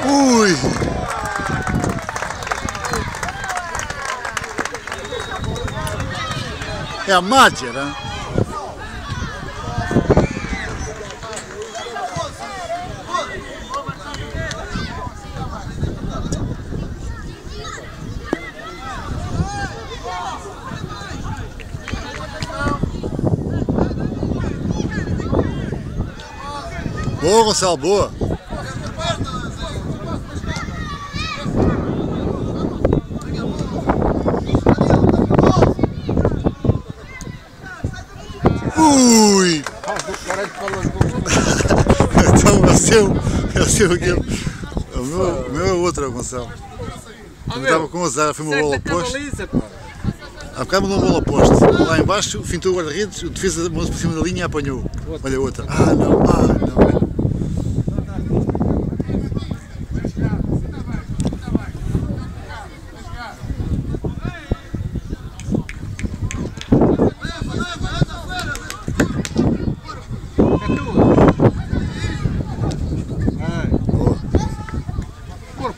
Ui! É a Madger, hein? Boa, Gonçalo, boa! Ui! Então é o seu aquele. O meu é outro, Gonçalo. Eu estava com o azar, foi uma bola oposta. Há bocado mandou uma bola oposta. Lá embaixo, fintou o guarda-redes, o defesa mandou por cima da linha e apanhou. Olha outra. Ah não, não.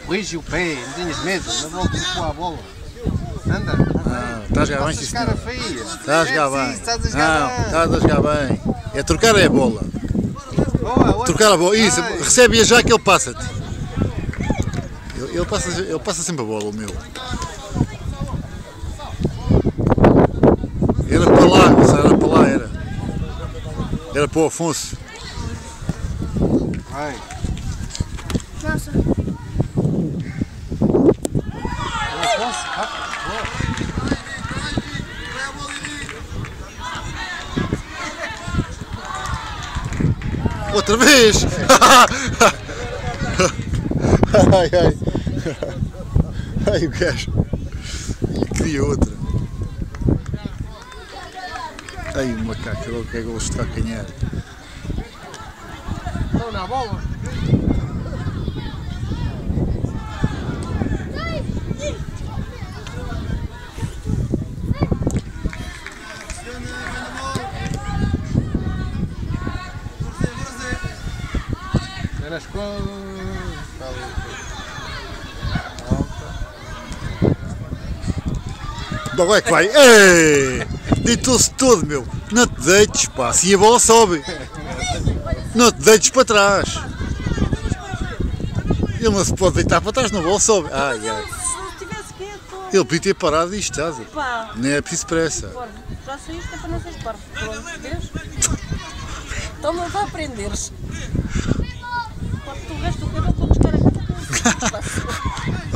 Corrige o pé, não tenhas medo, não vou pôr a bola. Anda. Está a jogar bem, sim, cara feia. Está a jogar bem. Estás a jogar bem. Estás a jogar bem. É trocar a bola. Boa, trocar a bola. Isso, recebe-a já que ele passa-te. Ele passa sempre a bola, o meu. Era para lá, era para lá, era. Era para o Afonso. Vai. Nossa. Outra vez! Ai, ai. Ai, o gajo. Queria outra. Ai, o macaco, ele quer gosto de calcanhar. Estão na bola. Nas Não é que vai. Ei! Deitou-se todo, meu. Não te deites, pá. Assim a bola sobe. Não te deites para trás. Ele não se pode deitar para trás, não a bola sobe. Ai, ai. Ele podia ter parado e estás. Nem é preciso pressa. Já saíste, é para não seres parvo. Pronto, vês? Então não vai aprenderes. O resto do cabelo para buscar aqui.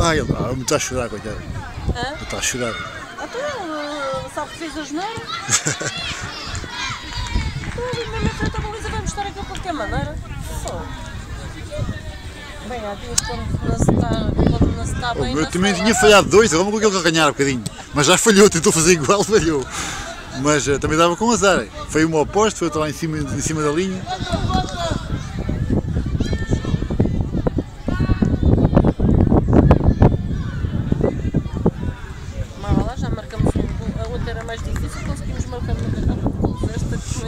Ai, ele está a chorar, coitado. Hã? Ele está a chorar. Então, sabe que fez a geneira? Então, mesmo em frente à baliza, vamos estar aqui de qualquer maneira. Só. Bem, há dias quando não se está bem. O meu também tinha falhado dois, agora vou com aquele ganhar um bocadinho. Mas já falhou, tentou fazer igual, falhou. Mas também dava com azar. Foi uma oposta, foi outra lá em cima da linha.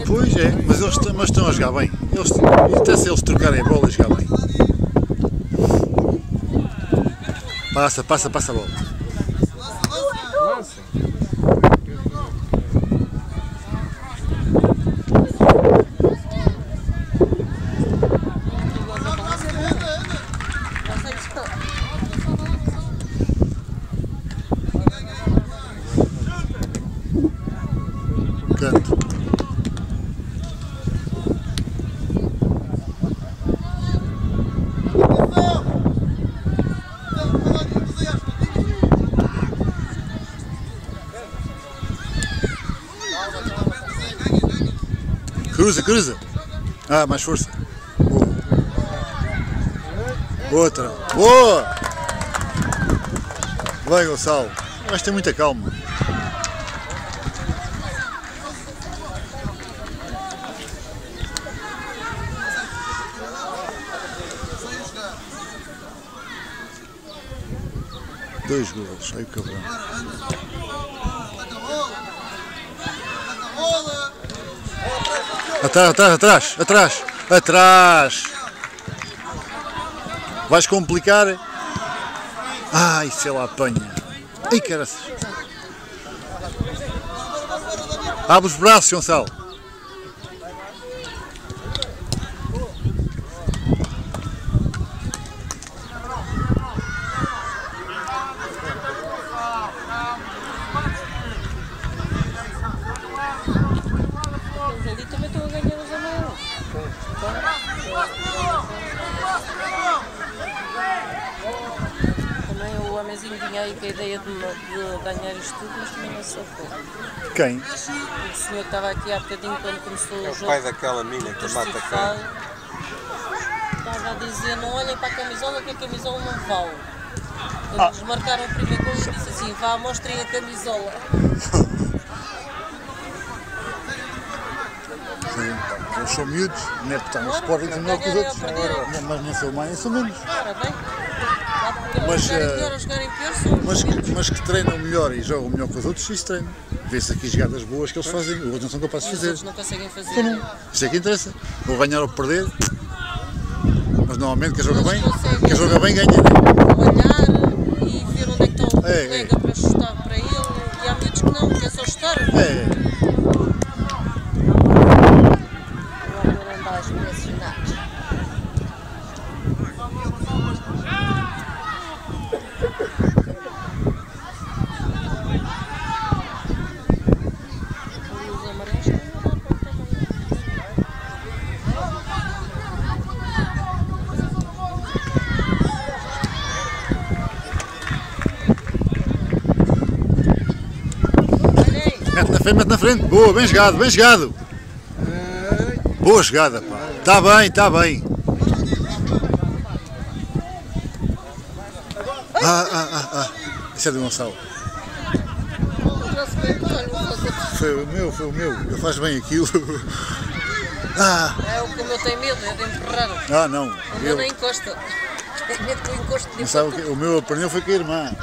Pois é, mas eles estão a jogar bem. Até se eles trocarem a bola, jogar bem. Passa a bola. Canto. Cruza. Ah, mais força. Boa. Outra. Boa! Vai, Gonçalo. Vais ter muita calma. Dois gols. Aí o cabrão. Atrás. Vais complicar. Ai, se ela apanha. Ai, caraças. Abre os braços, Gonçalo. Ali também estou a ganhar os amarelos. Também o homenzinho vinha aí com a ideia de ganhar isto tudo, mas também não se safou. Quem? O senhor que estava aqui há bocadinho quando começou o É o jogo. pai daquela mina que mata cá. Estava a dizer, não olhem para a camisola que a camisola não vale. Quando eles marcaram o primeiro gol, disse assim, vá, mostrem a camisola. Eles são miúdos, não é porque estão no Sporting são melhor que os outros. Mas nem são mais, nem são menos. Ora bem, mas, jogarem melhor ou jogarem pior são Mas que treinam melhor e jogam melhor que os outros, isso treinam. Vê-se aqui jogadas boas que eles fazem, os outros não são capazes de os fazer. outros não conseguem fazer. Então não. Isso é que interessa. Ou ganhar ou perder. Mas normalmente quem joga bem, ganha. Olhar e ver onde é que está o colega para chutar para ele. E há miúdos que não, que é só chutar. Agora não dá as mencionadas. Os amarelos também não dá para também. Mete na frente. Boa, bem jogado, bem jogado. Boa jogada, pá. Está bem, está bem. Isso é do Gonçalo. Foi o meu. Ele faz bem aquilo. É o que o meu tem medo, é de empurrar. Não. O meu nem encosta. Tem medo que eu encoste de Não sabe o meu aprendeu foi com a irmã.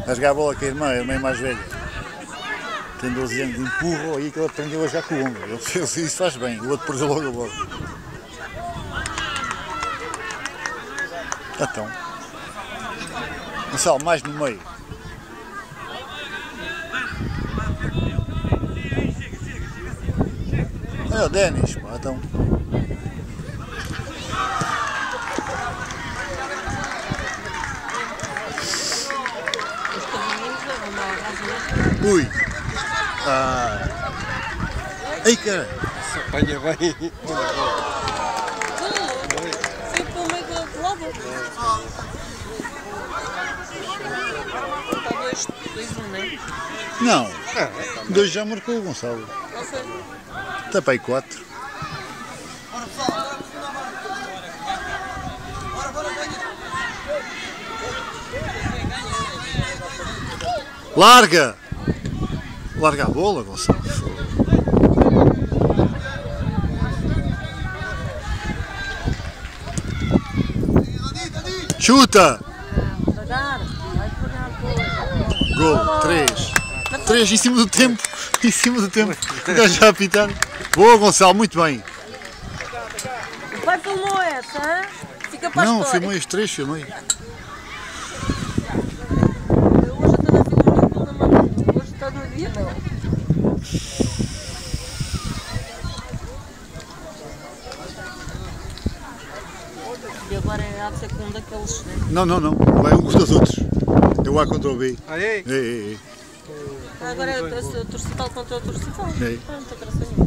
A jogar a bola com a irmã é mais velha. Tem 12 anos de empurro aí que ele aprendeu a jogar com o ombro. Ele fez isso, faz bem. O outro perdeu logo a bola. Então. Gonçalo, mais no meio. É o Denis, pá, então. Ui! Ei, cara! Apanha bem. Fui para o meio do outro lado. Está 2-1, não é? Não! 2 já marcou o Gonçalo. Não foi? Está para aí 4. Larga! Larga a bola, Gonçalo. Chuta! Gol, 3. 3 em cima do tempo. Em cima do tempo. Já a apitar. Boa, Gonçalo, muito bem. O pai filmou essa, hein? Fica para a Não, história. filmei os 3, filmei. Hoje está no dia, não. E agora há de ser com um daqueles, né? Não. Vai um contra os outros. É o A contra o B. Aí. Ei. Agora é o torcital contra o torcital. Ei. Não tem graça nenhuma.